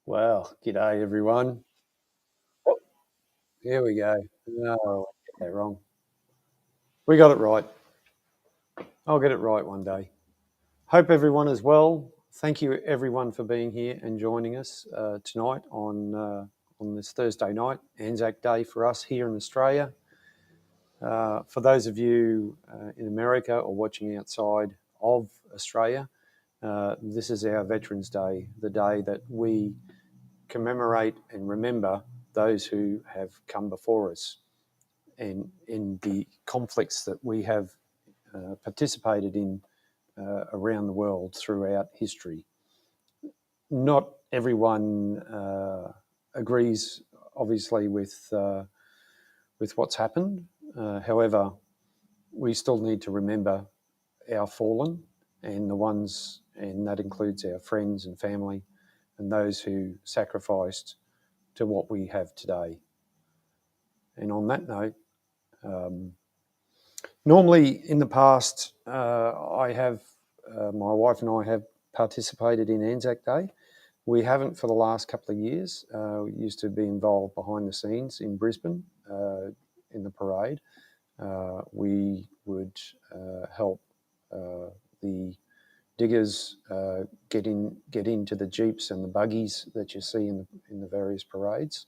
Well, g'day everyone. Here we go. No, I got that wrong. We got it right. I'll get it right one day. Hope everyone is well. Thank you everyone for being here and joining us tonight on this Thursday night, Anzac Day for us here in Australia. For those of you in America or watching outside of Australia, this is our Veterans Day, the day that we commemorate and remember those who have come before us and in the conflicts that we have participated in around the world throughout history. Not everyone agrees, obviously, with what's happened. However, we still need to remember our fallen and the ones, and that includes our friends and family and those who sacrificed to what we have today. And on that note, normally in the past, I have, my wife and I have participated in Anzac Day. We haven't for the last couple of years. We used to be involved behind the scenes in Brisbane in the parade. We would help the diggers get into the jeeps and the buggies that you see in the various parades.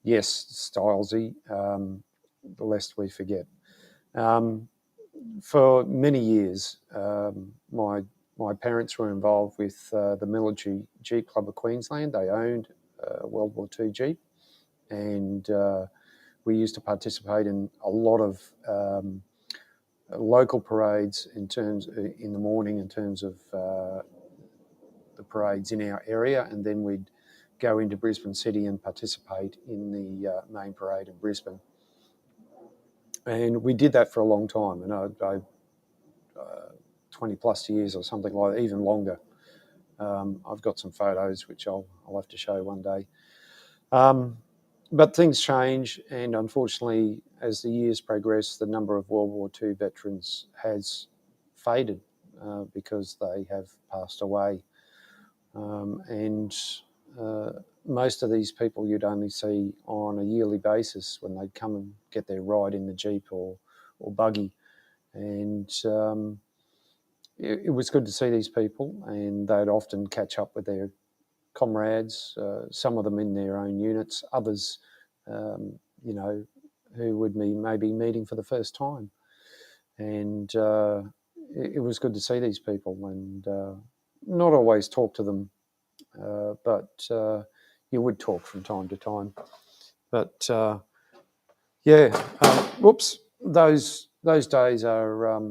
Yes, Stylesy, lest we forget. For many years, my parents were involved with the Military Jeep Club of Queensland. They owned a World War II Jeep, and we used to participate in a lot of local parades in the morning in terms of the parades in our area, and then we'd go into Brisbane City and participate in the main parade in Brisbane. And we did that for a long time, and 20 plus years or something like that, even longer. I've got some photos which I'll have to show one day. But things change, and unfortunately, as the years progress, the number of World War II veterans has faded because they have passed away. And most of these people you'd only see on a yearly basis when they'd come and get their ride in the Jeep or buggy. And it was good to see these people, and they'd often catch up with their comrades, some of them in their own units, others, you know, who would be maybe meeting for the first time. And it was good to see these people and not always talk to them, but you would talk from time to time. But yeah, whoops, those days are,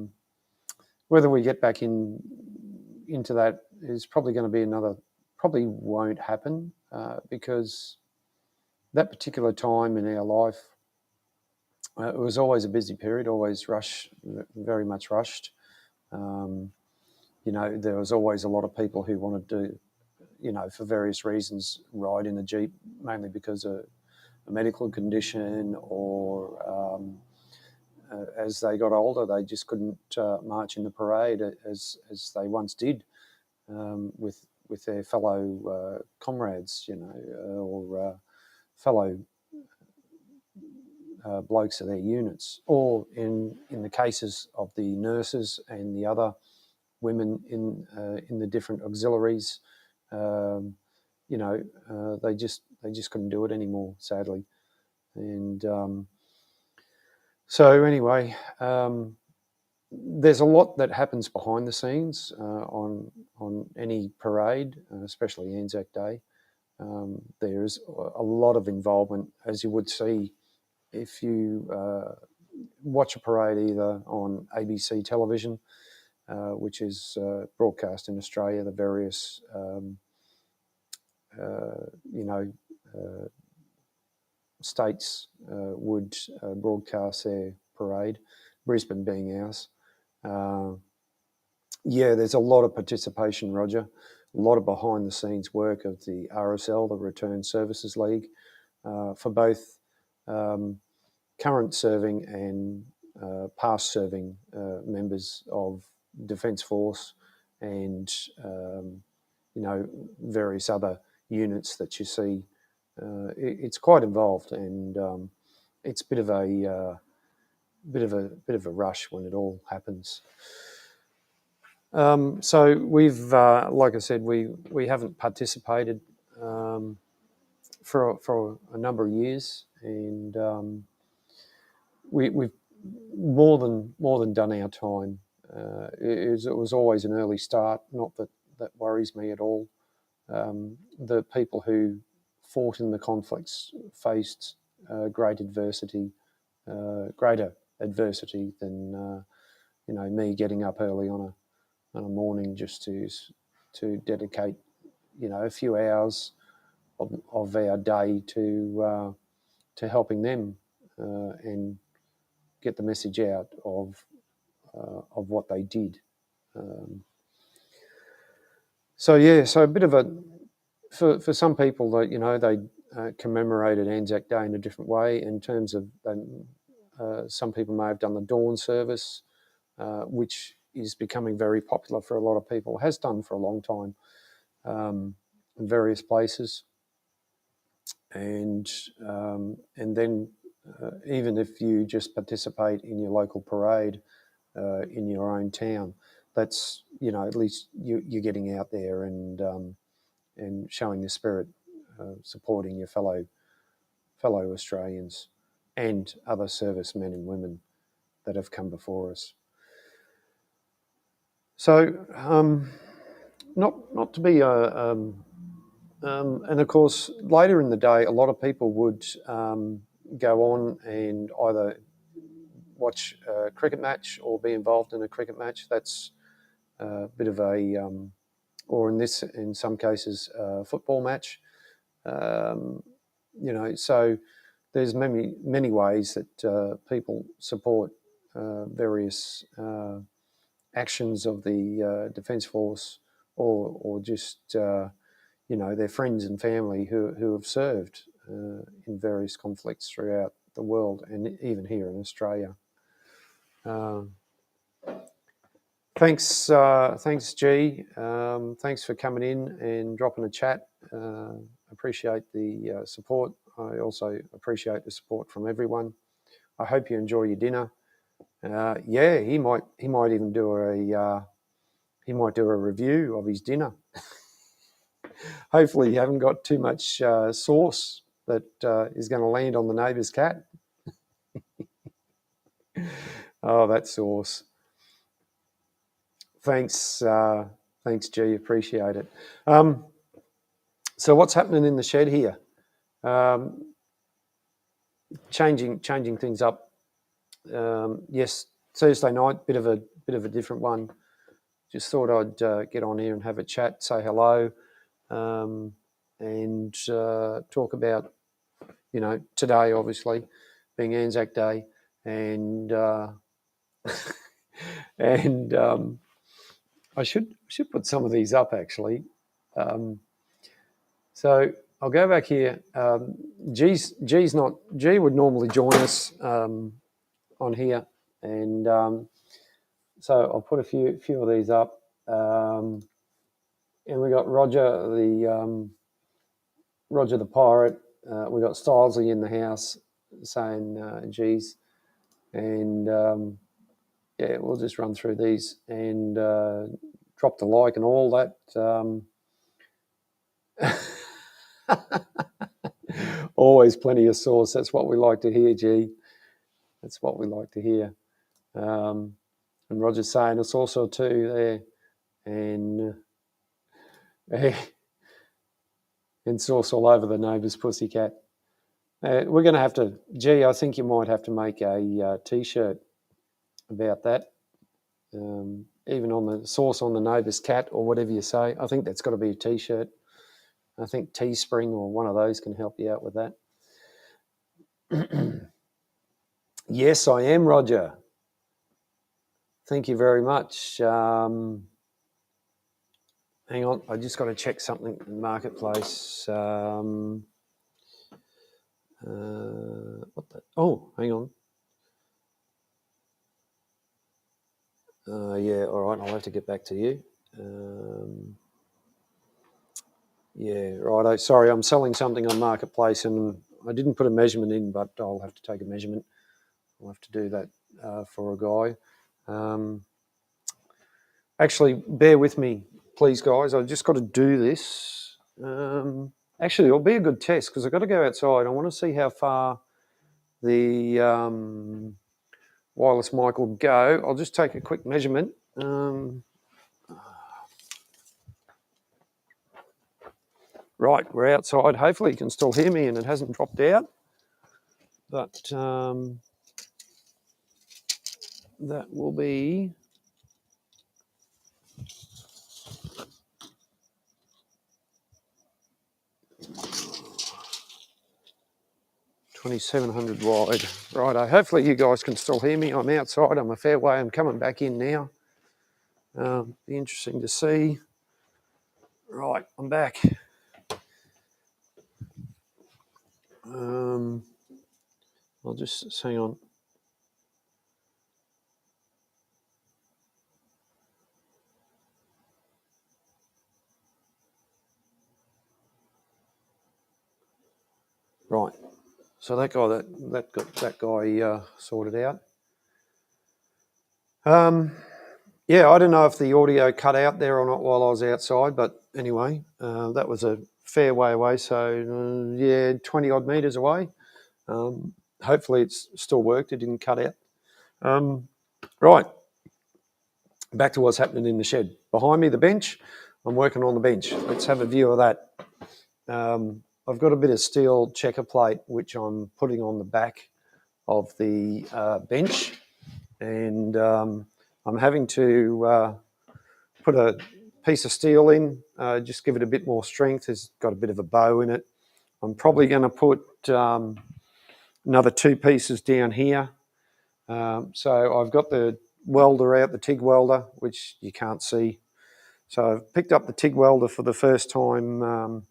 whether we get back into that is probably going to be probably won't happen because that particular time in our life, it was always a busy period, always very much rushed. You know, there was always a lot of people who wanted to, you know, for various reasons, ride in the Jeep, mainly because of a medical condition or as they got older, they just couldn't march in the parade as they once did with their fellow comrades, you know, or fellow blokes of their units, or in the cases of the nurses and the other women in the different auxiliaries, you know, they just couldn't do it anymore, sadly. And so anyway, there's a lot that happens behind the scenes on any parade, especially Anzac Day. There's a lot of involvement, as you would see if you watch a parade either on ABC television, which is broadcast in Australia, the various, you know, states would broadcast their parade, Brisbane being ours. Yeah, there's a lot of participation, Roger, a lot of behind the scenes work of the RSL, the Returned Services League, for both current serving and past serving members of Defence Force and, you know, various other units that you see. It's quite involved, and it's a bit of a rush when it all happens. So we've, like I said, we haven't participated for a number of years, and we've more than done our time. It was always an early start. Not that worries me at all. The people who fought in the conflicts faced greater adversity than you know, me getting up early on a morning just to dedicate, you know, a few hours of our day to helping them and get the message out of what they did. So yeah, so a bit of a for some people that, you know, they commemorated Anzac Day in a different way in terms of some people may have done the dawn service, which is becoming very popular for a lot of people, has done for a long time in various places, and then even if you just participate in your local parade in your own town, that's, you know, at least you're getting out there and showing the spirit, supporting your fellow Australians and other servicemen and women that have come before us. So, not to be and of course, later in the day, a lot of people would go on and either watch a cricket match or be involved in a cricket match. That's a bit of a, or in some cases, a football match. You know, so there's many ways that people support various actions of the Defence Force, or just you know, their friends and family who have served in various conflicts throughout the world and even here in Australia. Thanks, G. Thanks for coming in and dropping a chat. Appreciate the support. I also appreciate the support from everyone. I hope you enjoy your dinner. Yeah, he might even do a review of his dinner. Hopefully, you haven't got too much sauce that is going to land on the neighbour's cat. Oh, that sauce. Thanks, G. Appreciate it. So, what's happening in the shed here? Changing things up. Yes, Thursday night, bit of a different one. Just thought I'd get on here and have a chat, say hello, and talk about, today obviously being Anzac Day, and and I should put some of these up actually. So I'll go back here. G would normally join us on here, and so I'll put a few of these up. And we got Roger the pirate. We got Stylesley in the house saying geez, and yeah, we'll just run through these and drop the like and all that. Always plenty of sauce. That's what we like to hear, G. That's what we like to hear. And Roger's saying a sauce or two there, and sauce all over the neighbour's pussycat. We're going to have to, G, I think you might have to make a T-shirt about that. Even on the sauce on the neighbour's cat or whatever you say. I think that's got to be a T-shirt. I think Teespring or one of those can help you out with that. Yes, I am, Roger. Thank you very much. Hang on, I just got to check something in Marketplace. What the? Oh, hang on. Yeah, all right, I'll have to get back to you. Yeah, right. Sorry, I'm selling something on Marketplace and I didn't put a measurement in, but I'll have to take a measurement. I'll have to do that for a guy. Actually, bear with me, please, guys. I've just got to do this. Actually, it'll be a good test because I've got to go outside. I want to see how far the wireless mic will go. I'll just take a quick measurement. Right, we're outside. Hopefully you can still hear me and it hasn't dropped out. But that will be... $2,700 wide. Righto, hopefully you guys can still hear me. I'm outside, I'm a fair way. I'm coming back in now. Be interesting to see. Right, I'm back. I'll just hang on. Right, so that guy sorted out. Yeah, I don't know if the audio cut out there or not while I was outside, but anyway, that was a fair way away. So yeah, 20 odd meters away. Hopefully it's still worked. It didn't cut out. Right, back to what's happening in the shed. Behind me, the bench. I'm working on the bench. Let's have a view of that. I've got a bit of steel checker plate which I'm putting on the back of the bench, and I'm having to put a piece of steel in, just give it a bit more strength. It's got a bit of a bow in it. I'm probably going to put another 2 pieces down here. So I've got the welder out, the TIG welder, which you can't see. So I've picked up the TIG welder for the first time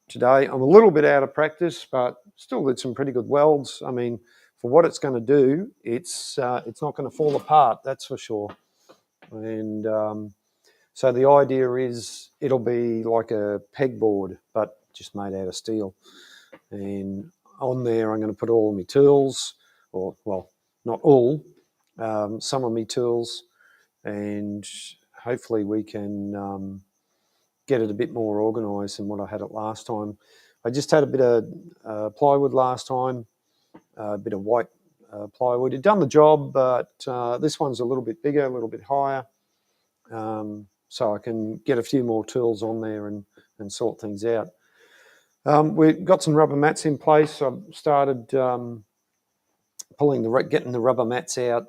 today. I'm a little bit out of practice, but still did some pretty good welds. I mean, for what it's going to do, it's not going to fall apart, that's for sure. And so the idea is it'll be like a pegboard, but just made out of steel. And on there, I'm going to put all of my tools, or, well, not all, some of my tools, and hopefully we can get it a bit more organised than what I had it last time. I just had a bit of plywood last time, a bit of white plywood. It done the job, but this one's a little bit bigger, a little bit higher, so I can get a few more tools on there and sort things out. We've got some rubber mats in place. I've started getting the rubber mats out.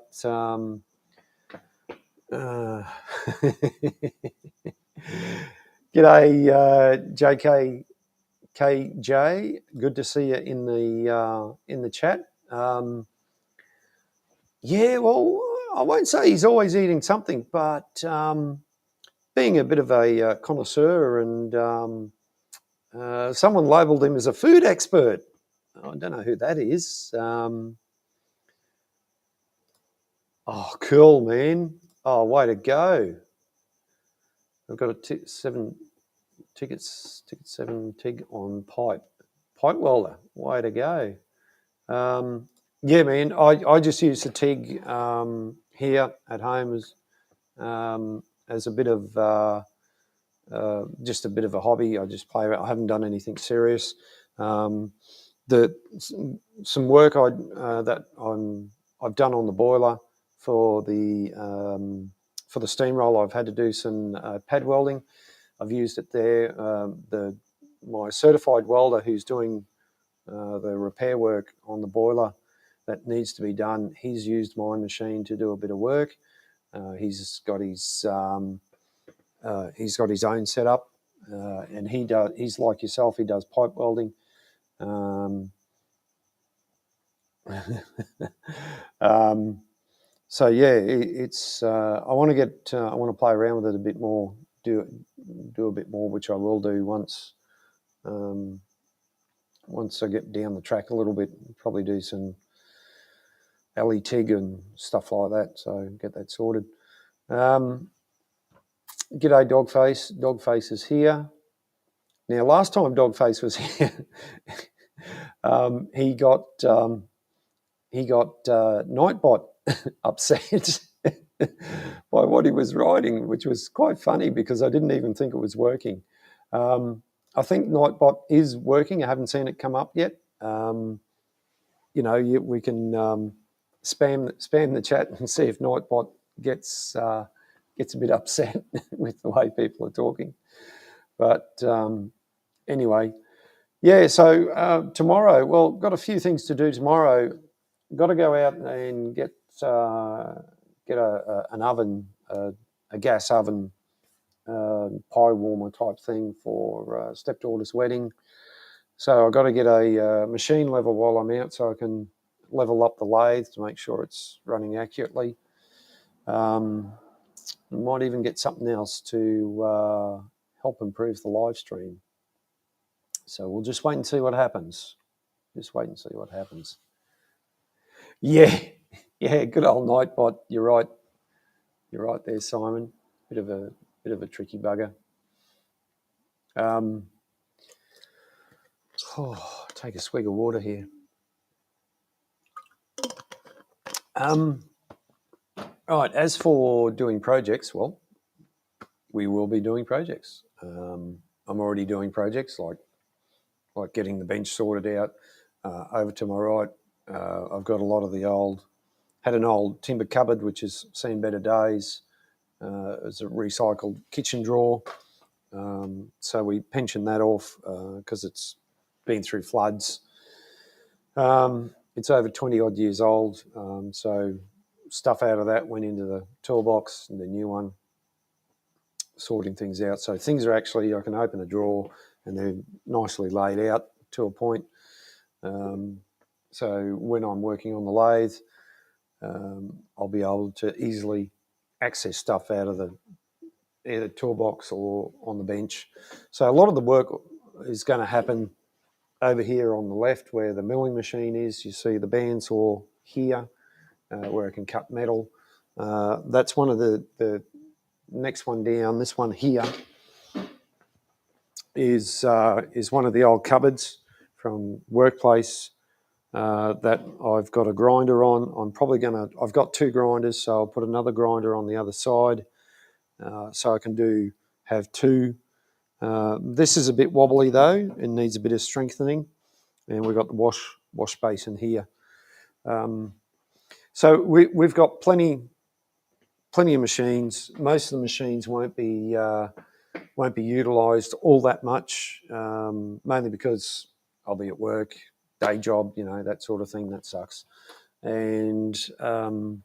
G'day, JKKJ. Good to see you in the chat. Yeah, well, I won't say he's always eating something, but being a bit of a connoisseur, and someone labelled him as a food expert. I don't know who that is. Oh, cool, man. Oh, way to go. I've got a 7 tickets, ticket 7 TIG on pipe welder. Way to go. Yeah, man, I just use the TIG here at home as a bit of just a bit of a hobby. I just play around. I haven't done anything serious. Some work that I've done on the boiler for the steamroller. I've had to do some pad welding. I've used it there. My certified welder who's doing the repair work on the boiler that needs to be done, he's used my machine to do a bit of work. He's got his own setup, and he's like yourself. He does pipe welding. So yeah, it's. I want to play around with it a bit more. Do a bit more, which I will do once I get down the track a little bit. Probably do some LE-TIG and stuff like that. So get that sorted. G'day, Dogface. Dogface is here. Now, last time Dogface was here, he got Nightbot upset by what he was writing, which was quite funny because I didn't even think it was working. I think Nightbot is working. I haven't seen it come up yet. We can spam the chat and see if Nightbot gets a bit upset with the way people are talking. But anyway, yeah. So tomorrow, well, got a few things to do tomorrow. Got to go out and get an oven, a gas oven, pie warmer type thing for stepdaughter's wedding. So I've got to get a machine level while I'm out so I can level up the lathe to make sure it's running accurately. Might even get something else to help improve the live stream. So we'll just wait and see what happens. Yeah, good old Nightbot. You're right there, Simon. Bit of a tricky bugger. Take a swig of water here. Right, as for doing projects, well, we will be doing projects. I'm already doing projects like getting the bench sorted out. Over to my right, I've got a lot of had an old timber cupboard which has seen better days. It's a recycled kitchen drawer. So we pensioned that off because it's been through floods. It's over 20 odd years old. So stuff out of that went into the toolbox and the new one, sorting things out. So things are actually, I can open a drawer and they're nicely laid out to a point. So when I'm working on the lathe, I'll be able to easily access stuff out of either toolbox or on the bench. So a lot of the work is going to happen over here on the left where the milling machine is. You see the bandsaw here where I can cut metal. That's one of the next one down. This one here is one of the old cupboards from workplace that I've got a grinder on. I'm probably I've got 2 grinders, so I'll put another grinder on the other side so I can have 2. This is a bit wobbly though, it needs a bit of strengthening, and we've got the wash basin here. So we've got plenty of machines. Most of the machines won't be utilised all that much, mainly because I'll be at work, day job, that sort of thing. That sucks. And so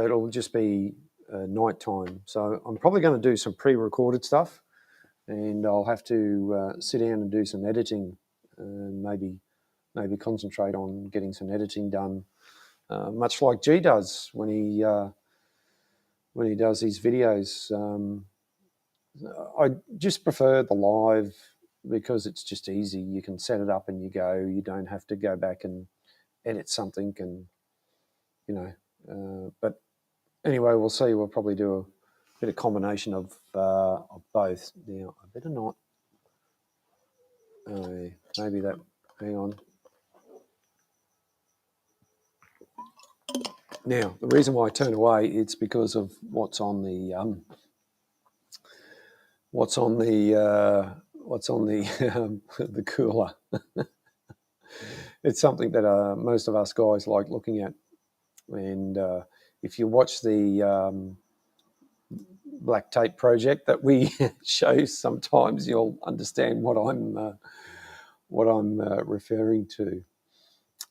it'll just be night time. So I'm probably going to do some pre-recorded stuff, and I'll have to sit down and do some editing, and maybe concentrate on getting some editing done, much like G does when he does his videos. I just prefer the live because it's just easy. You can set it up and you go. You don't have to go back and edit something, and but anyway, we'll see. We'll probably do a bit of combination of both. Now, I better not. Maybe that. Hang on. Now, the reason why I turn away, it's because of what's on the the cooler. It's something that most of us guys like looking at, and if you watch the Black Tape project that we show sometimes, you'll understand what I'm referring to.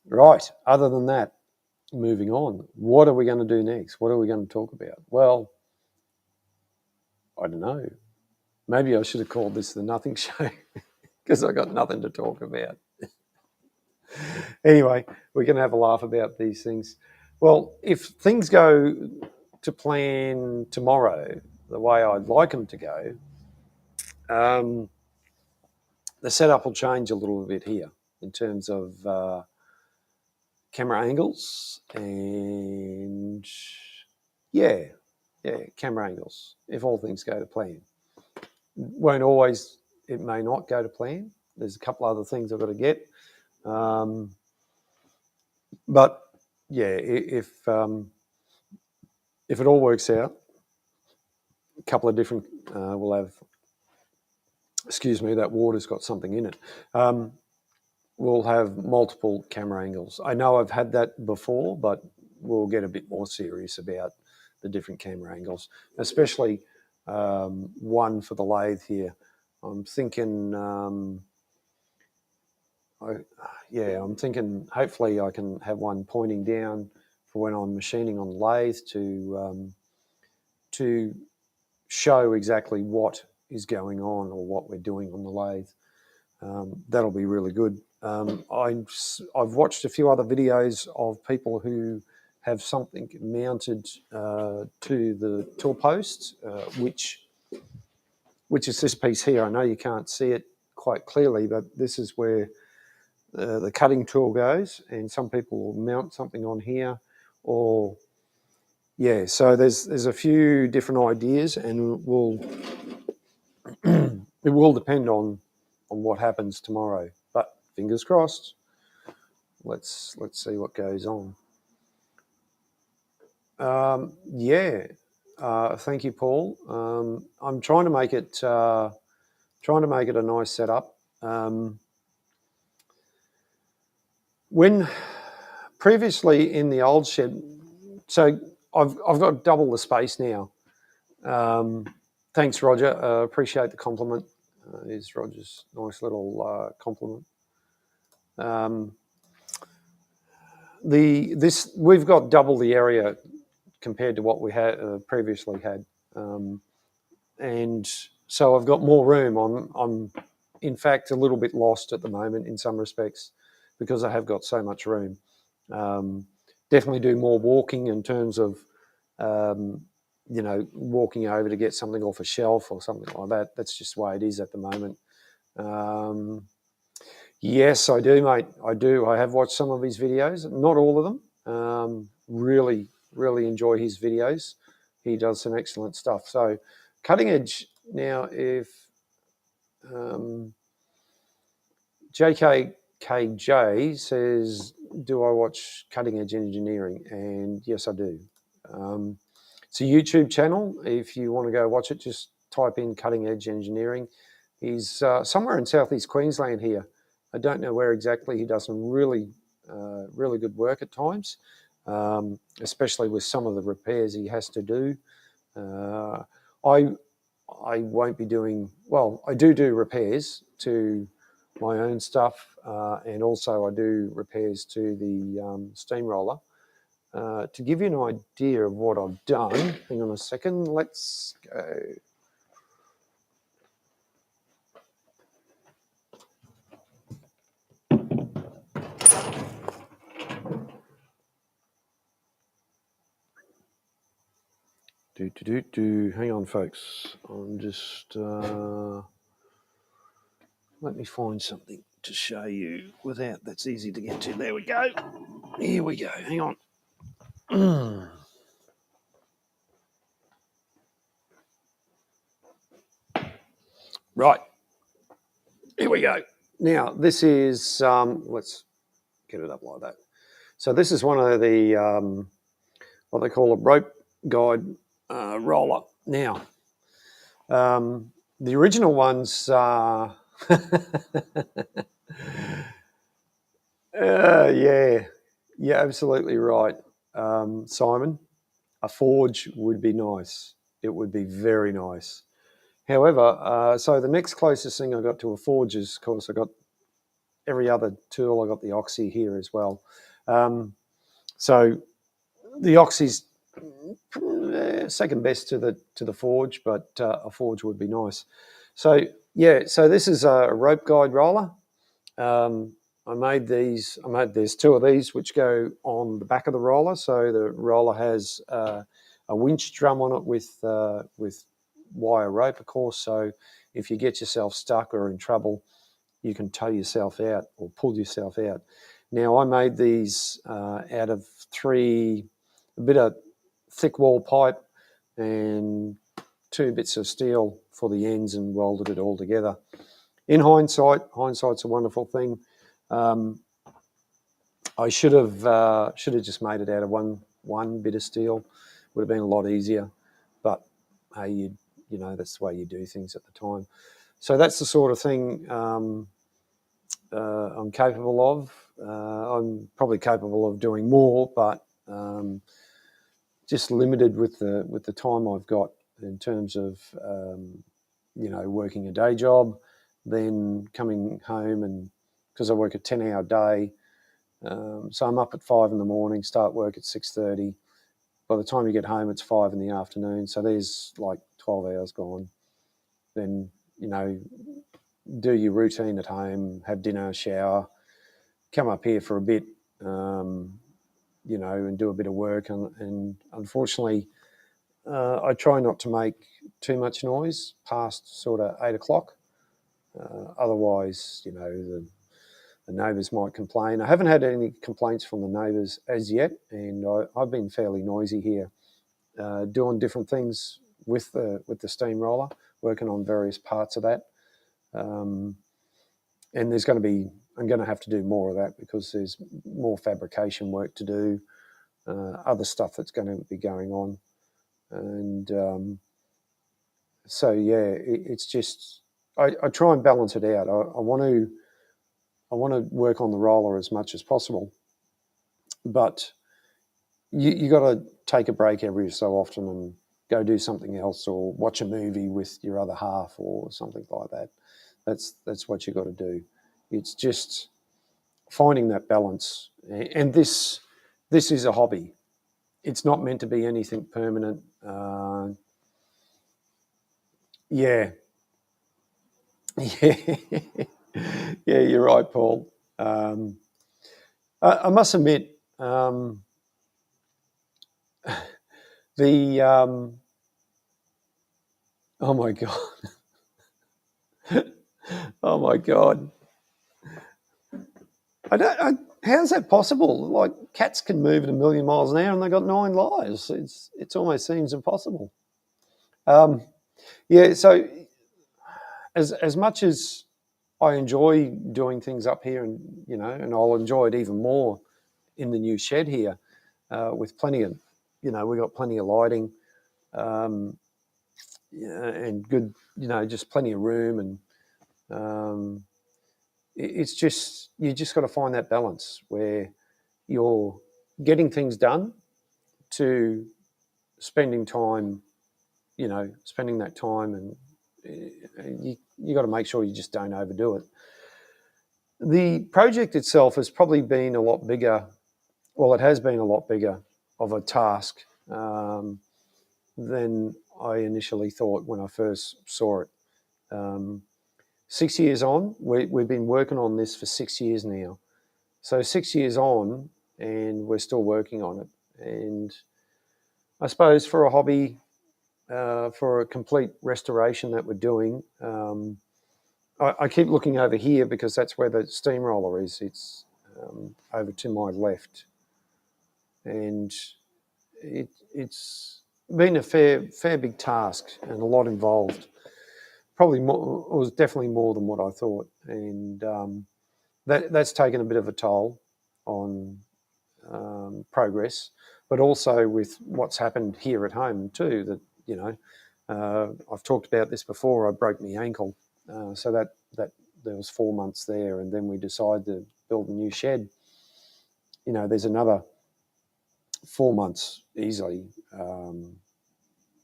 Right. Other than that, moving on. What are we going to do next? What are we going to talk about? Well, I don't know. Maybe I should have called this the Nothing Show because I got nothing to talk about. Anyway, we can have a laugh about these things. Well, if things go to plan tomorrow the way I'd like them to go, the setup will change a little bit here in terms of camera angles and camera angles, if all things go to plan. It may not go to plan. There's a couple other things I've got to get. But yeah, if it all works out, a couple of different, we'll have, excuse me, that water's got something in it. We'll have multiple camera angles. I know I've had that before, but we'll get a bit more serious about the different camera angles, especially one for the lathe here. I'm thinking, I'm thinking hopefully I can have one pointing down for when I'm machining on the lathe to show exactly what is going on or what we're doing on the lathe. That'll be really good. I've watched a few other videos of people who have something mounted to the tool post, which is this piece here. I know you can't see it quite clearly, but this is where the cutting tool goes, and some people will mount something on here, or so there's a few different ideas, and it will depend on what happens tomorrow, but fingers crossed. Let's see what goes on. Thank you, Paul. I'm trying to make it a nice setup. When previously in the old shed, so I've got double the space now. Thanks, Roger. Appreciate the compliment. Is Roger's nice little compliment. We've got double the area compared to what we had previously had, and so I've got more room. I'm in fact a little bit lost at the moment in some respects because I have got so much room. Definitely do more walking in terms of walking over to get something off a shelf or something like that. That's just the way it is at the moment. Yes, I do, mate. I do. I have watched some of his videos, not all of them. Really, really enjoy his videos. He does some excellent stuff. So Cutting Edge now, if JKKJ says, do I watch Cutting Edge Engineering? And yes, I do. It's a YouTube channel. If you want to go watch it, just type in Cutting Edge Engineering. He's somewhere in southeast Queensland here. I don't know where exactly. He does some really good work at times, especially with some of the repairs he has to do. I won't be doing, well, I do repairs to my own stuff, and also I do repairs to the steamroller. To give you an idea of what I've done, hang on a second, let's go. Hang on, folks. I'm just let me find something to show you without that's easy to get to. There we go. Here we go. Hang on. Right. Here we go. Now this is let's get it up like that. So this is one of the what they call a rope guide roller. Now, the original ones, yeah, you're absolutely right, Simon. A forge would be nice. It would be very nice. However, so the next closest thing I got to a forge is, of course, I got every other tool. I got the Oxy here as well. So the Oxy's second best to the forge, but a forge would be nice. So yeah, so this is a rope guide roller. I made these. There's two of these which go on the back of the roller. So the roller has a winch drum on it with wire rope, of course. So if you get yourself stuck or in trouble, you can tow yourself out or pull yourself out. Now I made these out of a bit of thick wall pipe and 2 bits of steel for the ends and welded it all together. In hindsight's a wonderful thing. I should have just made it out of one bit of steel. Would have been a lot easier, but hey, you know that's the way you do things at the time. So that's the sort of thing I'm capable of. I'm probably capable of doing more, but just limited with the time I've got in terms of working a day job, then coming home, and because I work a 10-hour day, so I'm up at 5 in the morning, start work at 6:30. By the time you get home, it's 5 in the afternoon. So there's like 12 hours gone. Then do your routine at home, have dinner, shower, come up here for a bit, and do a bit of work. And unfortunately, I try not to make too much noise past sort of 8 o'clock. Otherwise, the neighbours might complain. I haven't had any complaints from the neighbours as yet, and I've been fairly noisy here, doing different things with the steamroller, working on various parts of that. And I'm going to have to do more of that because there's more fabrication work to do, other stuff that's going to be going on. And so, yeah, it's just, I try and balance it out. I want to work on the roller as much as possible, but you got to take a break every so often and go do something else or watch a movie with your other half or something like that. That's what you got to do. It's just finding that balance. And this is a hobby. It's not meant to be anything permanent. Yeah. Yeah. Yeah, you're right, Paul. I must admit, oh my God. Oh my God. how's that possible? Like, cats can move at 1,000,000 miles an hour and they got 9 lives. It almost seems impossible. Yeah, so as much as I enjoy doing things up here, and and I'll enjoy it even more in the new shed here, with plenty of, we got plenty of lighting, yeah, and good, just plenty of room, and it's just, you just got to find that balance where you're getting things done to spending time, spending that time, and you got to make sure you just don't overdo it. The project itself has probably been a lot bigger. Well, it has been a lot bigger of a task than I initially thought when I first saw it. 6 years on, we've been working on this for 6 years now. So 6 years on, and we're still working on it. And I suppose for a hobby, for a complete restoration that we're doing, I keep looking over here because that's where the steamroller is. It's over to my left, and it's been a fair big task and a lot involved. Probably more, it was definitely more than what I thought, and that's taken a bit of a toll on progress, but also with what's happened here at home too. That I've talked about this before. I broke my ankle, so that there was 4 months there, and then we decided to build a new shed. There's another 4 months easily.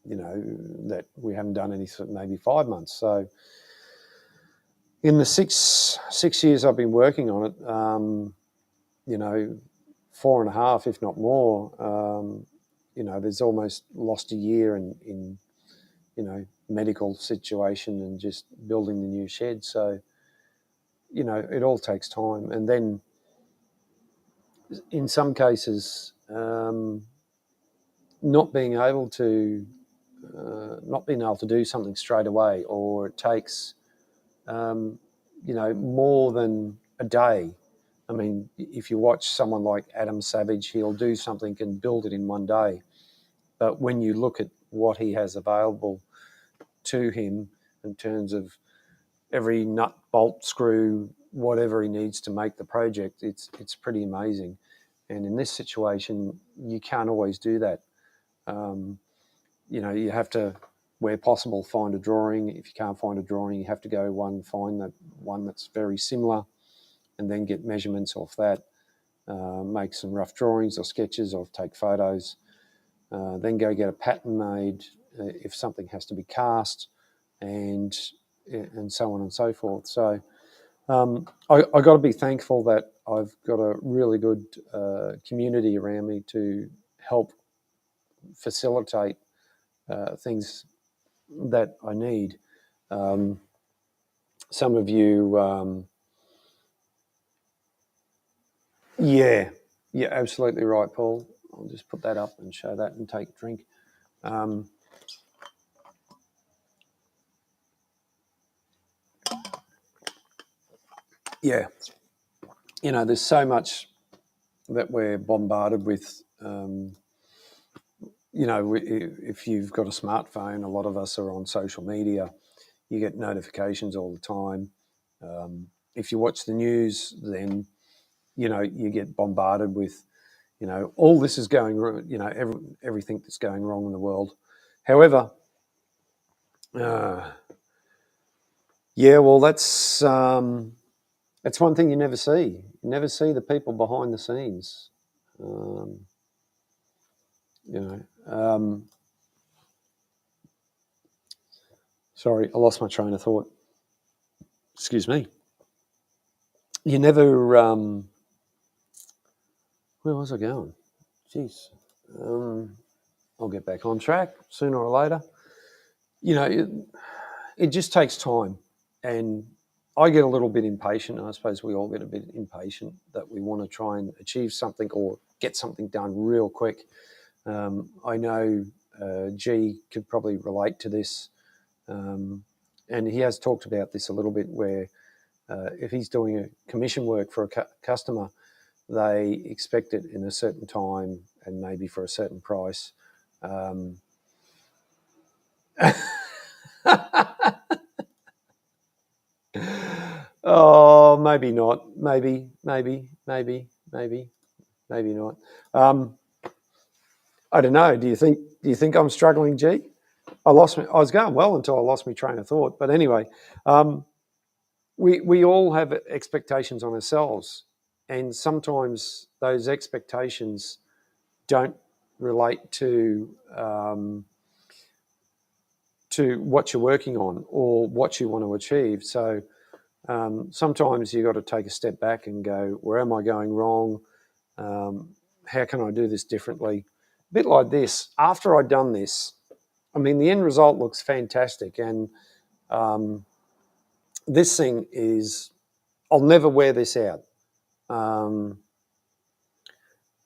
That we haven't done anything, maybe 5 months. So in the six years I've been working on it, 4.5, if not more, there's almost lost a year in medical situation and just building the new shed. So, it all takes time. And then in some cases, not being able to do something straight away, or it takes, more than a day. I mean, if you watch someone like Adam Savage, he'll do something and build it in one day. But when you look at what he has available to him in terms of every nut, bolt, screw, whatever he needs to make the project, it's pretty amazing. And in this situation, you can't always do that. You have to, where possible, find a drawing. If you can't find a drawing, you have to go find that one that's very similar, and then get measurements off that, make some rough drawings or sketches, or take photos, then go get a pattern made if something has to be cast, and so on and so forth. So I got to be thankful that I've got a really good community around me to help facilitate things that I need. Some of you, yeah, absolutely right, Paul. I'll just put that up and show that and take a drink. Yeah, there's so much that we're bombarded with. If you've got a smartphone, a lot of us are on social media. You get notifications all the time. If you watch the news, then you get bombarded with all this is going wrong. Everything that's going wrong in the world. However, well, that's one thing you never see. You never see the people behind the scenes. Sorry, I lost my train of thought. Excuse me. You never. Where was I going? Jeez. I'll get back on track sooner or later. It just takes time, and I get a little bit impatient. And I suppose we all get a bit impatient that we want to try and achieve something or get something done real quick. I know G could probably relate to this, and he has talked about this a little bit, where if he's doing a commission work for a customer, they expect it in a certain time and maybe for a certain price. Oh, maybe not. Maybe not. I don't know. Do you think I'm struggling, G? I was going well until I lost my train of thought. But anyway, we all have expectations on ourselves, and sometimes those expectations don't relate to what you're working on or what you want to achieve. So sometimes you've got to take a step back and go, where am I going wrong? How can I do this differently? A bit like this. After I'd done this, I mean, the end result looks fantastic. And this thing is, I'll never wear this out.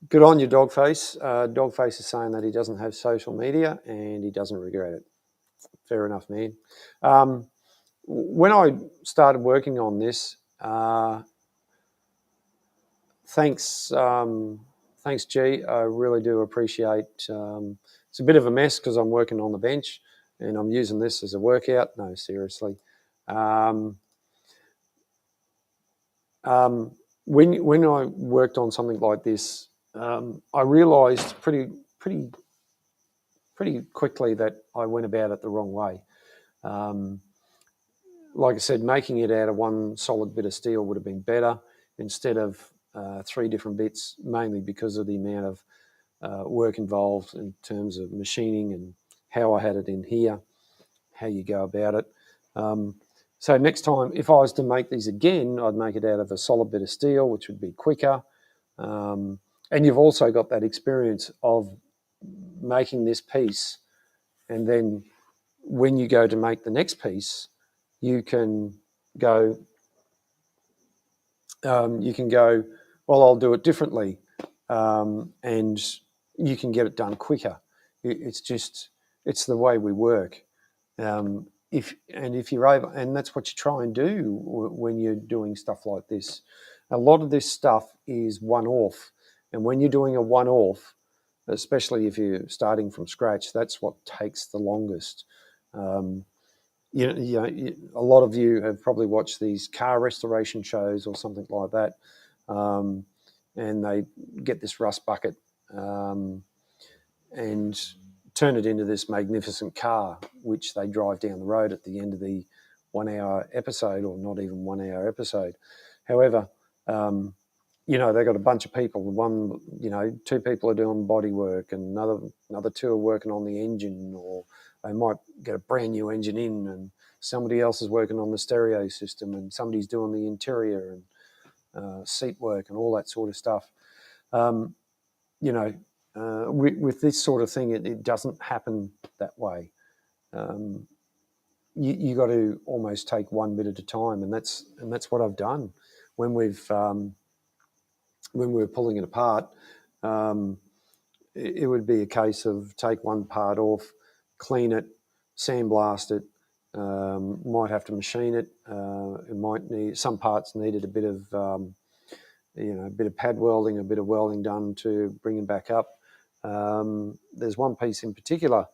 Good on you, Dogface. Dogface is saying that he doesn't have social media and he doesn't regret it. Fair enough, man. When I started working on this, thanks, G. I really do appreciate. It's a bit of a mess because I'm working on the bench and I'm using this as a workout. No, seriously. When I worked on something like this, I realised pretty quickly that I went about it the wrong way. Like I said, making it out of one solid bit of steel would have been better instead of 3 different bits, mainly because of the amount of work involved in terms of machining and how I had it in here, how you go about it. So next time, if I was to make these again, I'd make it out of a solid bit of steel, which would be quicker. And you've also got that experience of making this piece, and then when you go to make the next piece, you can go, well, I'll do it differently, and you can get it done quicker. It's the way we work. If you're able, and that's what you try and do when you're doing stuff like this. A lot of this stuff is one-off, and when you're doing a one-off, especially if you're starting from scratch, that's what takes the longest. A lot of you have probably watched these car restoration shows or something like that, and they get this rust bucket and turn it into this magnificent car, which they drive down the road at the end of the 1 hour episode, or not even 1 hour episode. However, they've got a bunch of people. 2 people are doing body work, and another 2 are working on the engine, or they might get a brand new engine in, and somebody else is working on the stereo system, and somebody's doing the interior and seat work and all that sort of stuff. With this sort of thing, it doesn't happen that way. You got to almost take one bit at a time, and that's what I've done when we were pulling it apart. It would be a case of take one part off, clean it, sandblast it. Might have to machine it. It might need, some parts needed a bit of a bit of pad welding, a bit of welding done to bring them back up. There's one piece in particular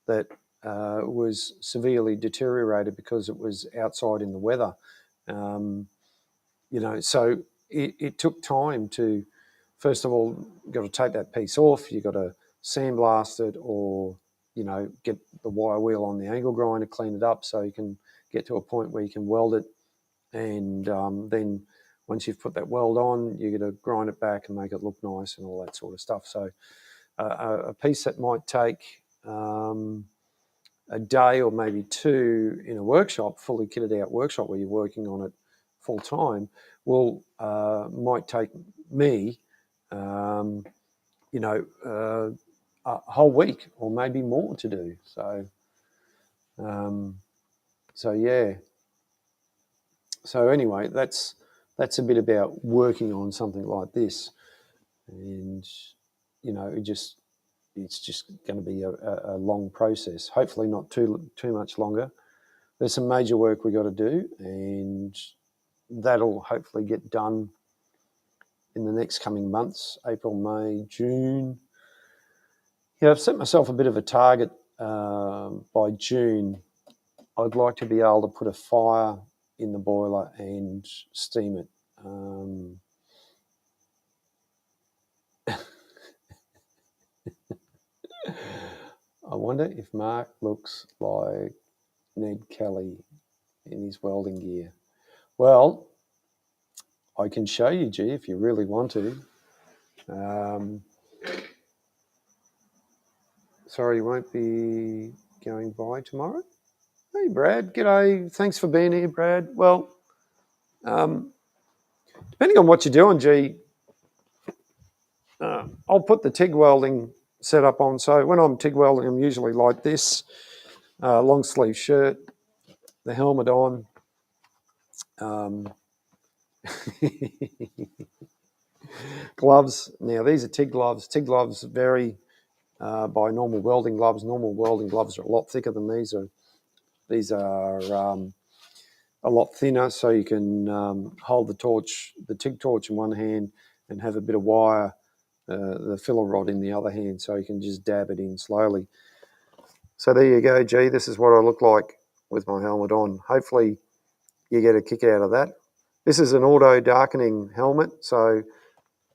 that was severely deteriorated because it was outside in the weather. So it took time to, first of all, you've got to take that piece off. You've got to sandblast it, or get the wire wheel on the angle grinder, clean it up so you can get to a point where you can weld it. And then once you've put that weld on, you're going to grind it back and make it look nice and all that sort of stuff. So a piece that might take a day or maybe 2 in a workshop, fully kitted out workshop where you're working on it full time, might take me, a whole week or maybe more to do. So, yeah. So anyway, that's a bit about working on something like this, and it's just going to be a long process. Hopefully not too much longer. There's some major work we got to do, and that'll hopefully get done in the next coming months, April, May, June. Yeah, I've set myself a bit of a target. By June, I'd like to be able to put a fire in the boiler and steam it. I wonder if Mark looks like Ned Kelly in his welding gear. Well, I can show you, G, if you really want to. Sorry, you won't be going by tomorrow? Hey, Brad. G'day. Thanks for being here, Brad. Well, depending on what you're doing, G, I'll put the TIG welding setup on. So when I'm TIG welding, I'm usually like this, long sleeve shirt, the helmet on. Gloves. Now, these are TIG gloves. TIG gloves vary by normal welding gloves. Normal welding gloves are a lot thicker than these. These are a lot thinner, so you can hold the TIG torch in one hand and have a bit of wire, the filler rod in the other hand, so you can just dab it in slowly. So there you go, G. This is what I look like with my helmet on. Hopefully you get a kick out of that. This is an auto darkening helmet, so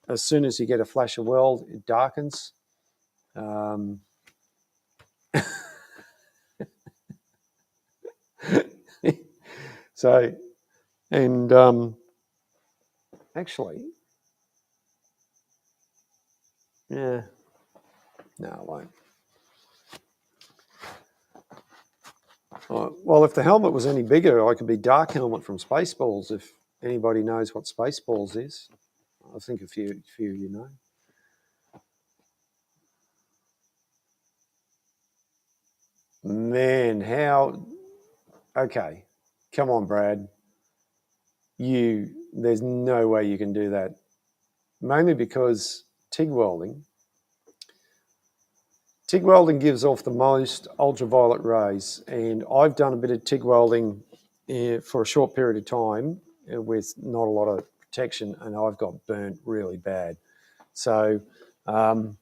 as soon as you get a flash of weld, it darkens. So, and actually, yeah, no, I won't. Well, if the helmet was any bigger, I could be Dark Helmet from Spaceballs, if anybody knows what Spaceballs is. I think a few of you know. Man, how... Okay, come on, Brad. There's no way you can do that. Mainly because TIG welding gives off the most ultraviolet rays, and I've done a bit of TIG welding for a short period of time with not a lot of protection, and I've got burnt really bad. So I'm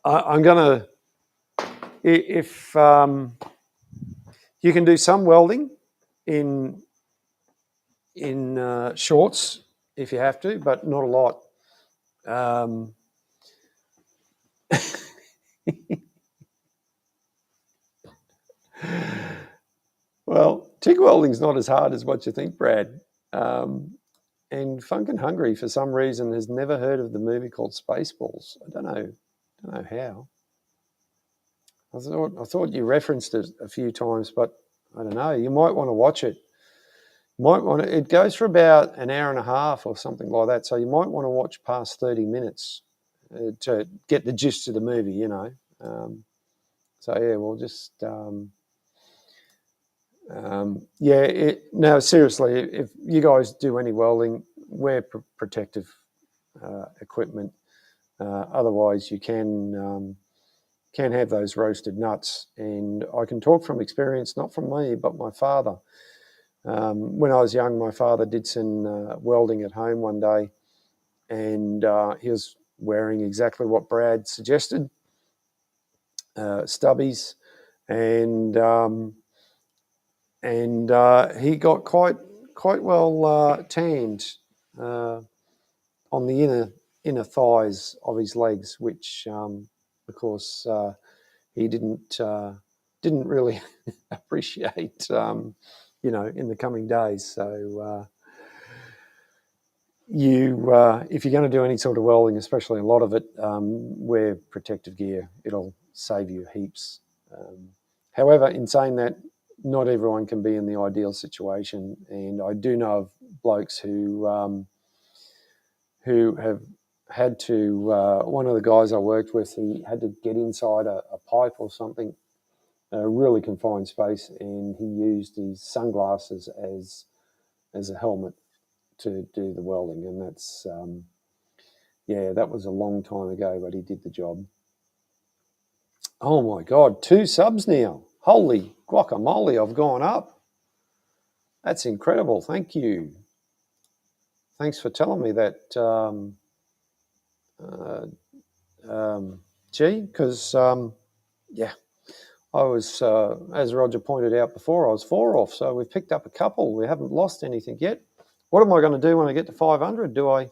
going to, if you can do some welding in shorts if you have to, but not a lot. Well, TIG welding's not as hard as what you think, Brad. And Funk and Hungry, for some reason, has never heard of the movie called Spaceballs. I don't know how. I thought you referenced it a few times, but I don't know. You might want to watch it. It goes for about an hour and a half or something like that. So you might want to watch past 30 minutes to get the gist of the movie, you know. So yeah, we'll just no, seriously, if you guys do any welding, wear protective equipment. Otherwise, you can have those roasted nuts. And I can talk from experience, not from me, but my father. When I was young, my father did some welding at home one day, and he was wearing exactly what Brad suggested, stubbies, and he got quite well tanned on the inner thighs of his legs, which of course he didn't really appreciate, in the coming days. So if you're going to do any sort of welding, especially a lot of it, wear protective gear. It'll save you heaps. However, in saying that, not everyone can be in the ideal situation, and I do know of blokes who have had to. One of the guys I worked with, he had to get inside a pipe or something, a really confined space, and he used his sunglasses as a helmet to do the welding, and that's that was a long time ago, but he did the job. Oh my God, 2 subs now. Holy guacamole, I've gone up. That's incredible. Thank you. Thanks for telling me that, G, because, yeah, I was, as Roger pointed out before, I was 4 off, so we've picked up a couple. We haven't lost anything yet. What am I going to do when I get to 500? Do I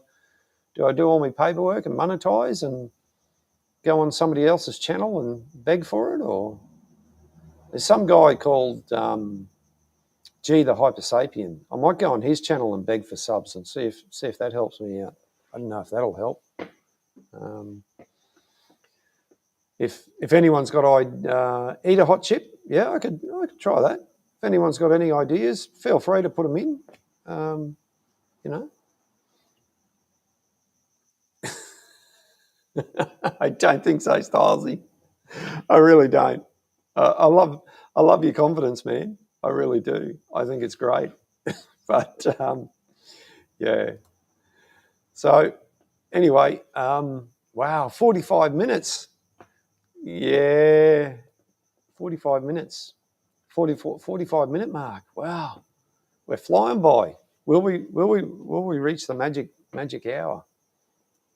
do all my paperwork and monetize and go on somebody else's channel and beg for it? Or there's some guy called G the Hypersapien. I might go on his channel and beg for subs and see if that helps me out. I don't know if that'll help. If anyone's got eat a hot chip, yeah, I could try that. If anyone's got any ideas, feel free to put them in. You know, I don't think so, Stylesy. I really don't. I love your confidence, man. I really do. I think it's great. But yeah. So anyway, wow, 45 minutes. Yeah, 45 minutes. 45-minute mark. Wow, we're flying by. Will we reach the magic hour?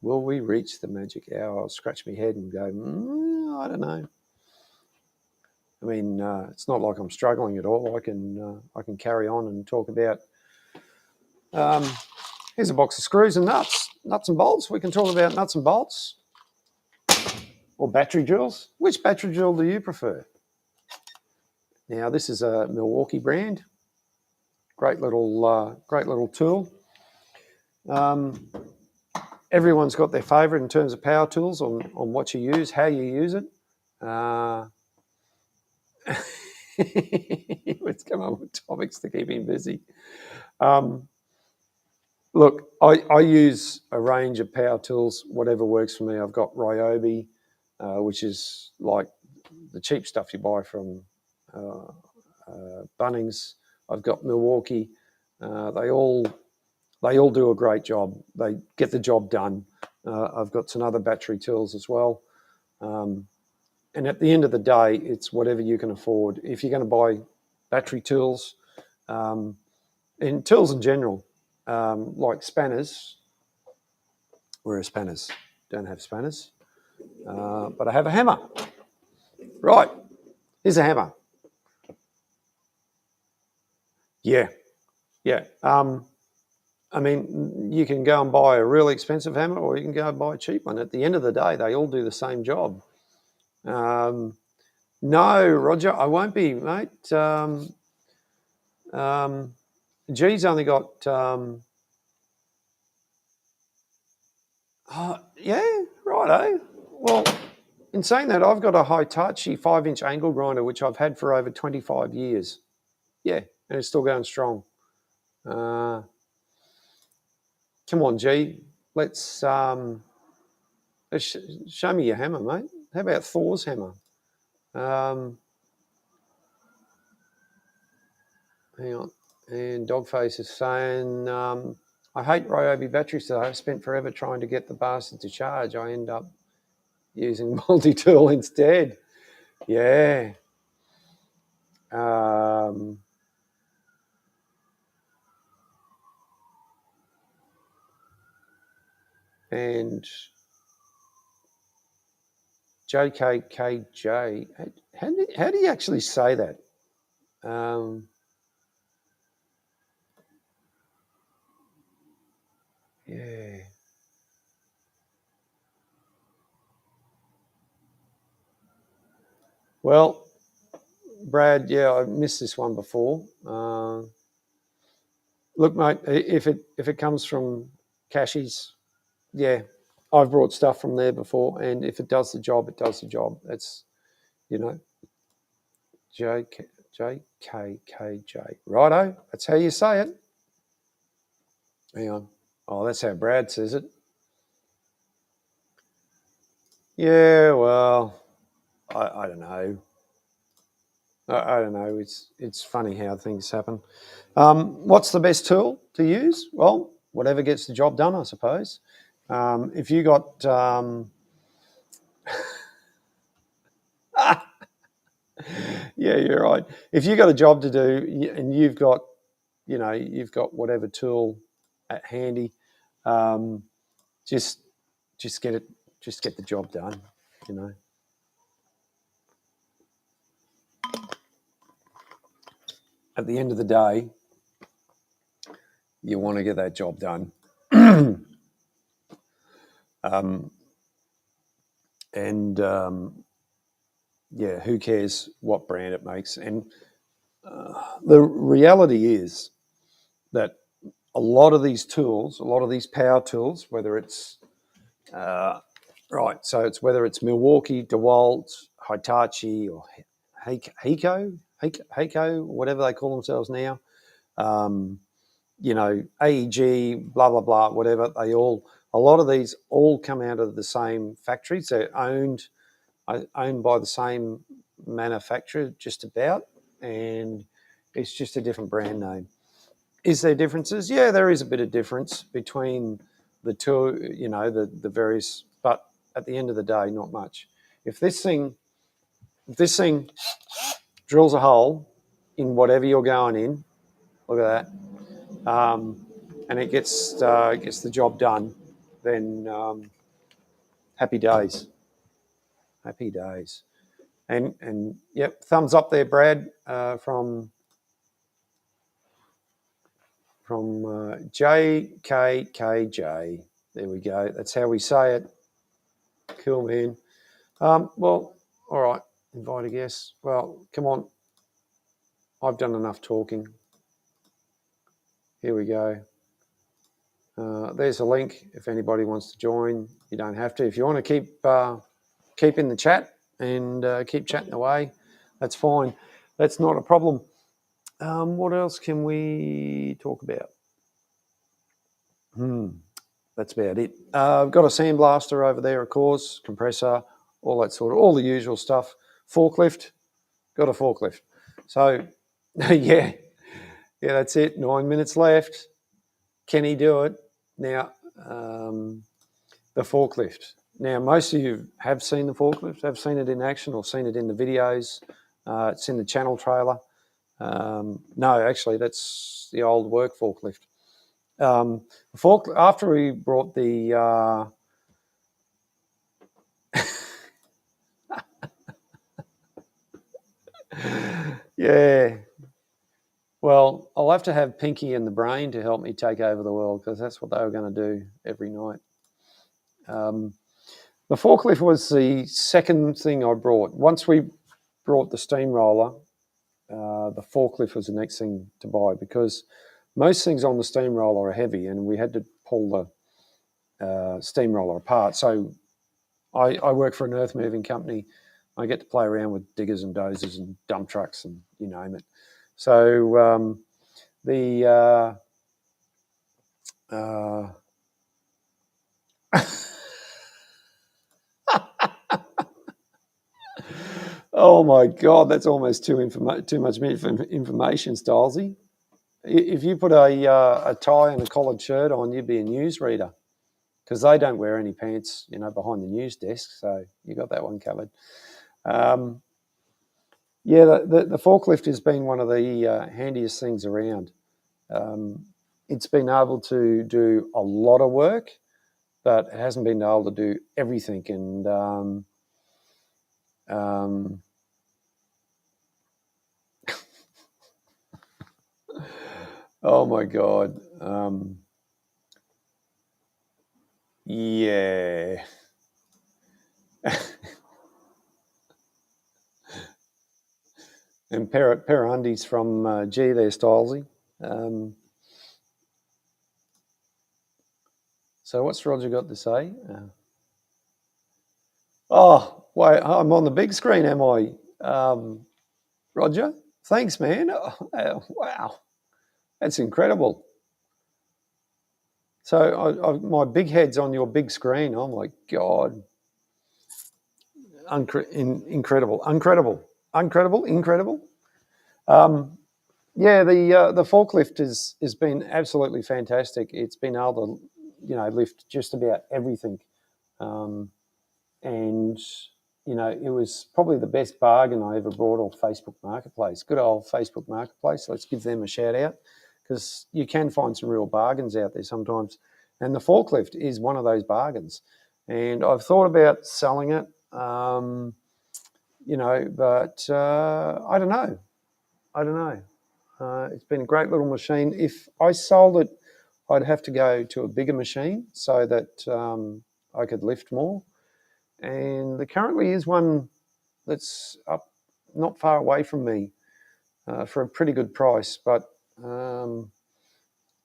Will we reach the magic hour? I'll scratch my head and go, I don't know. I mean, it's not like I'm struggling at all. I can carry on and talk about. Here's a box of screws and nuts and bolts. We can talk about nuts and bolts or battery drills. Which battery drill do you prefer? Now, this is a Milwaukee brand. Great little tool. Everyone's got their favourite in terms of power tools on what you use, how you use it. Let's come up with topics to keep him busy. Look, I use a range of power tools, whatever works for me. I've got Ryobi, which is like the cheap stuff you buy from Bunnings. I've got Milwaukee. They all do a great job. They get the job done. I've got some other battery tools as well. And at the end of the day, it's whatever you can afford. If you're going to buy battery tools, and tools in general, like spanners, where are spanners? Don't have spanners, but I have a hammer. Right, here's a hammer. Yeah. I mean, you can go and buy a really expensive hammer, or you can go and buy a cheap one. At the end of the day, they all do the same job. No, Roger, I won't be, mate. G's only got, yeah, righto. Well, in saying that, I've got a Hitachi 5-inch angle grinder, which I've had for over 25 years. Yeah, and it's still going strong. Come on, G. Let's show me your hammer, mate. How about Thor's hammer? Hang on. And Dogface is saying, I hate Ryobi batteries, so I've spent forever trying to get the bastard to charge. I end up using multi-tool instead. Yeah. And JKKJ, how do you actually say that? Yeah. Well, Brad, yeah, I missed this one before. Look, mate, if it comes from Cashies, yeah, I've brought stuff from there before, and if it does the job, it does the job. It's, JKKJ. Righto, that's how you say it. Hang on. Oh, that's how Brad says it. Yeah, well, I don't know. I don't know. It's funny how things happen. What's the best tool to use? Well, whatever gets the job done, I suppose. If you got yeah, you're right. If you got a job to do and you've got whatever tool at handy, Just get it. Just get the job done. You know. At the end of the day, you want to get that job done. Yeah, who cares what brand it makes? And the reality is that a lot of these tools, a lot of these power tools, whether it's whether it's Milwaukee, DeWalt, Hitachi, or Heiko, whatever they call themselves now, AEG, blah blah blah, whatever. A lot of these all come out of the same factories. They're owned by the same manufacturer, just about, and it's just a different brand name. Is there differences? Yeah, there is a bit of difference between the two, the various, but at the end of the day, not much. If this thing drills a hole in whatever you're going in, look at that, and it gets the job done, then happy days. Happy days. And yep, thumbs up there, Brad, from JKKJ. There we go. That's how we say it. Cool, man. Well, all right. Invite a guest. Well, come on. I've done enough talking. Here we go. There's a link if anybody wants to join. You don't have to. If you want to keep in the chat and keep chatting away, that's fine. That's not a problem. What else can we talk about? That's about it. I've got a sandblaster over there, of course, compressor, all the usual stuff. Forklift, got a forklift. So, yeah, that's it. 9 minutes left. Can he do it? Now, the forklift. Now, most of you have seen the forklift, have seen it in action or seen it in the videos. It's in the channel trailer. No, actually, that's the old work forklift. After we brought the yeah, well, I'll have to have Pinky and the Brain to help me take over the world, because that's what they were going to do every night. The forklift was the second thing I brought. Once we brought the steamroller, the forklift was the next thing to buy, because most things on the steamroller are heavy, and we had to pull the steamroller apart. So I work for an earth moving company. I get to play around with diggers and dozers and dump trucks and you name it. So oh my God, that's almost too much information, Stylesy. If you put a tie and a collared shirt on, you'd be a newsreader, because they don't wear any pants, behind the news desk. So you got that one covered. Yeah, the forklift has been one of the handiest things around. It's been able to do a lot of work, but it hasn't been able to do everything. And oh my God. Yeah. And pair of undies from G there, Stylesy. So what's Roger got to say? Oh, wait, I'm on the big screen, am I? Roger, thanks, man. Oh, wow, that's incredible. So my big head's on your big screen. Oh my God. Incredible. Yeah, the forklift has been absolutely fantastic. It's been able to, lift just about everything. And, it was probably the best bargain I ever bought off Facebook Marketplace. Good old Facebook Marketplace. Let's give them a shout out, because you can find some real bargains out there sometimes. And the forklift is one of those bargains. And I've thought about selling it, but I don't know. It's been a great little machine. If I sold it, I'd have to go to a bigger machine so that I could lift more. And there currently is one that's up not far away from me for a pretty good price, but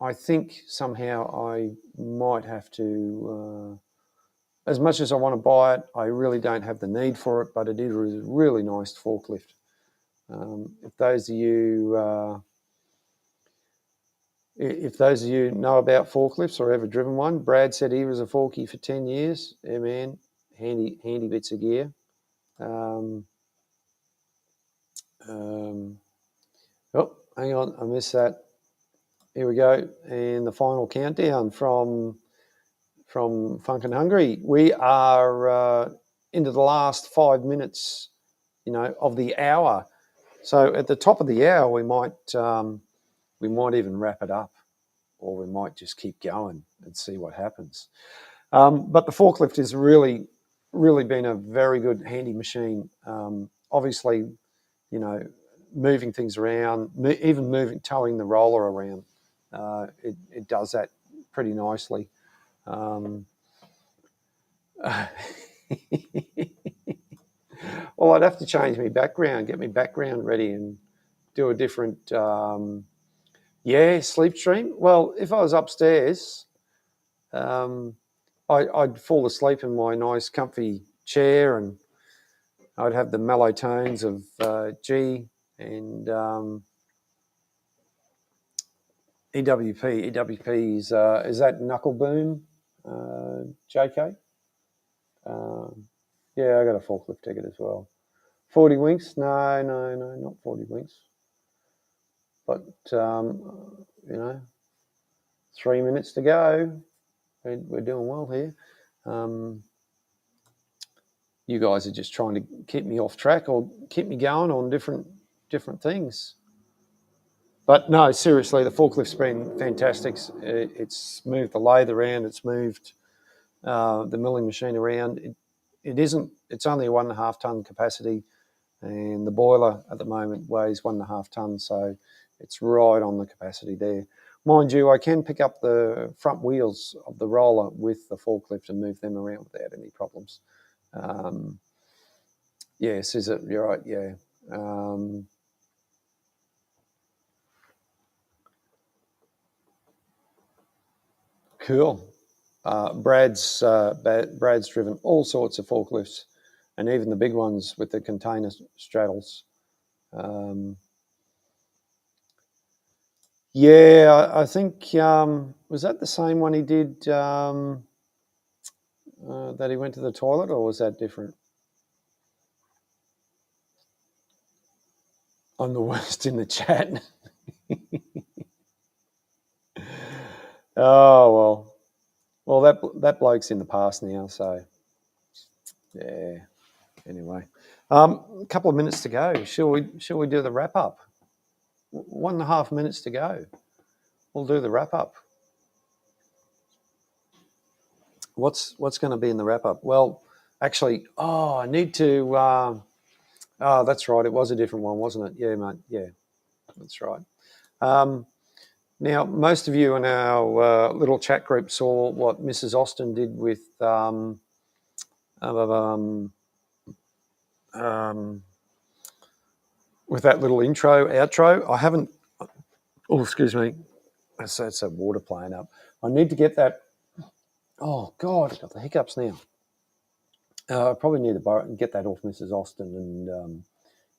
I think somehow I might have to, as much as I want to buy it, I really don't have the need for it, but it is a really nice forklift. If those of you know about forklifts or ever driven one, Brad said he was a forky for 10 years. Yeah, man, handy bits of gear. Oh, hang on, I missed that. Here we go, and the final countdown from Funk and Hungry. We are into the last 5 minutes, of the hour. So at the top of the hour, we might even wrap it up, or we might just keep going and see what happens. But the forklift has really, really been a very good, handy machine. Obviously, moving things around, even towing the roller around, it does that pretty nicely. Well, I'd have to change my background, get my background ready, and do a different, sleep stream. Well, if I was upstairs, I'd fall asleep in my nice, comfy chair, and I'd have the mellow tones of G and EWP. EWP is that Knuckle Boom, JK? Yeah, I got a forklift ticket as well. 40 winks? No, not 40 winks. But, 3 minutes to go. We're doing well here. You guys are just trying to keep me off track or keep me going on different things. But no, seriously, the forklift's been fantastic. It's moved the lathe around. It's moved the milling machine around. It's only a 1.5 ton capacity, and the boiler at the moment weighs 1.5 tons, so it's right on the capacity there. Mind you, I can pick up the front wheels of the roller with the forklift and move them around without any problems. Yes, is it? You're right, yeah. Cool. Brad's driven all sorts of forklifts, and even the big ones with the container straddles. I think was that the same one he did that he went to the toilet, or was that different? I'm the worst in the chat. Oh well, that bloke's in the past now, so yeah. Anyway, a couple of minutes to go. Shall we do the wrap up? 1.5 minutes to go. We'll do the wrap up. What's going to be in the wrap up? Well, actually, I need to. That's right. It was a different one, wasn't it? Yeah, mate. Yeah, that's right. Now, most of you in our little chat group saw what Mrs. Austin did with that little intro, outro. I haven't. Oh, excuse me. That's a water playing up. I need to get that. Oh God, I've got the hiccups now. I probably need to get that off Mrs. Austin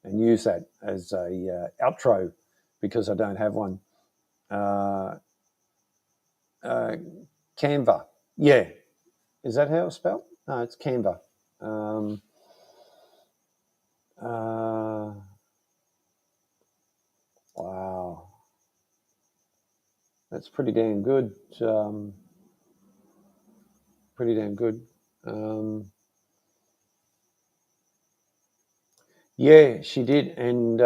and use that as a outro because I don't have one. Canva. Yeah. Is that how it's spelled? No, it's Canva. Wow. That's pretty damn good. Pretty damn good. Yeah, she did, and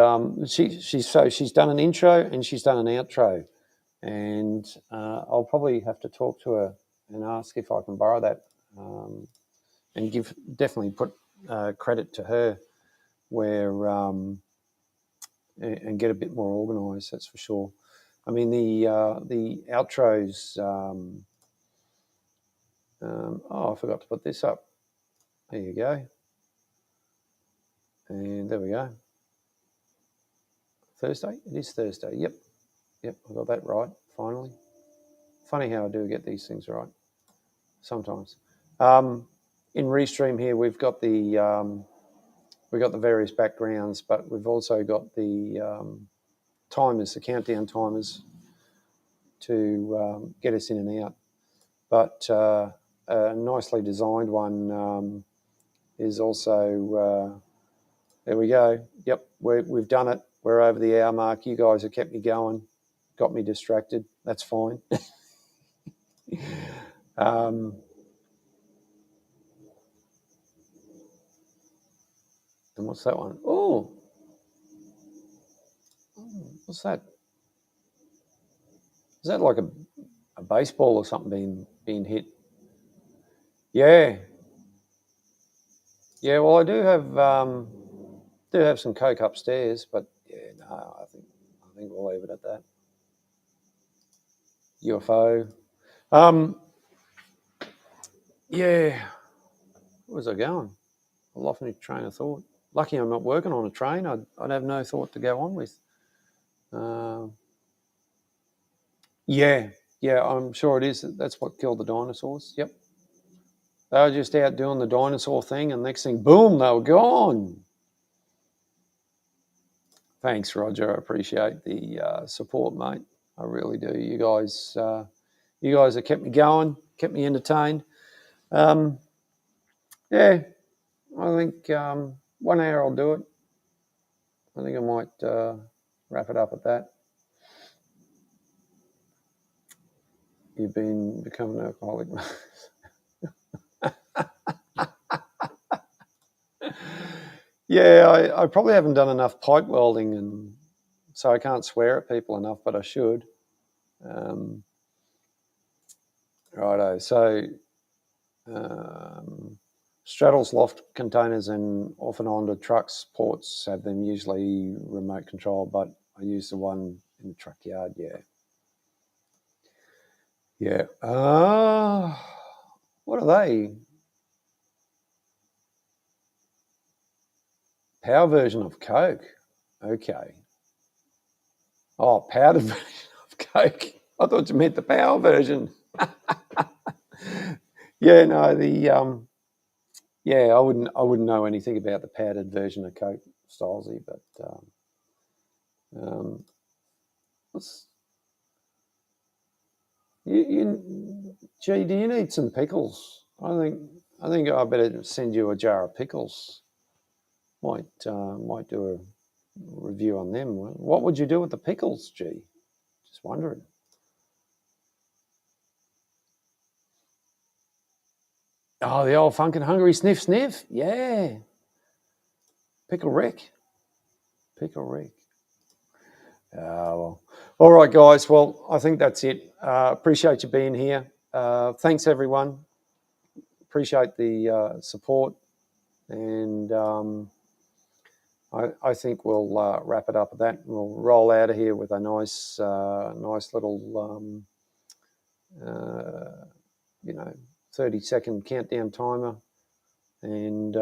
she's done an intro and she's done an outro, and I'll probably have to talk to her and ask if I can borrow that, and definitely put credit to her where and get a bit more organised. That's for sure. I mean the outros. I forgot to put this up. There you go. And there we go. Thursday? It is Thursday. Yep, I got that right finally. Funny how I do get these things right sometimes. In Restream here, we've got the various backgrounds, but we've also got the timers, the countdown timers, to get us in and out. But a nicely designed one is also. There we go. Yep, we've done it. We're over the hour mark. You guys have kept me going, got me distracted. That's fine. And what's that one? Oh, what's that? Is that like a baseball or something being hit? Yeah. Yeah, well, I do have some Coke upstairs, but yeah, no, I think we'll leave it at that. UFO. Yeah. Where's I going? I lost my train of thought. Lucky I'm not working on a train. I'd have no thought to go on with. Yeah, I'm sure it is. That's what killed the dinosaurs. Yep. They were just out doing the dinosaur thing, and next thing, boom, they were gone. Thanks, Roger. I appreciate the support, mate. I really do. You guys have kept me going, kept me entertained. Yeah, I think 1 hour I'll do it. I think I might wrap it up at that. You've become an alcoholic. Yeah, I probably haven't done enough pipe welding, and so I can't swear at people enough, but I should. Righto. So straddles loft containers and off and onto trucks, ports have them usually remote control, but I use the one in the truck yard. Yeah. What are they? Power version of Coke. Okay. Oh, powdered version of Coke. I thought you meant the power version. Yeah, no, I wouldn't know anything about the powdered version of Coke, Stylesy, but gee, do you need some pickles? I think I better send you a jar of pickles. Might do a review on them. What would you do with the pickles, G? Just wondering. Oh, the old Funkin' Hungry Sniff Sniff. Yeah. Pickle Rick. Well. All right, guys. Well, I think that's it. Appreciate you being here. Thanks, everyone. Appreciate the support. And I think we'll wrap it up at that. We'll roll out of here with a nice little, 30-second countdown timer, and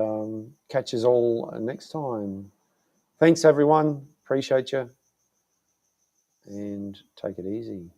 catch us all next time. Thanks, everyone. Appreciate you, and take it easy.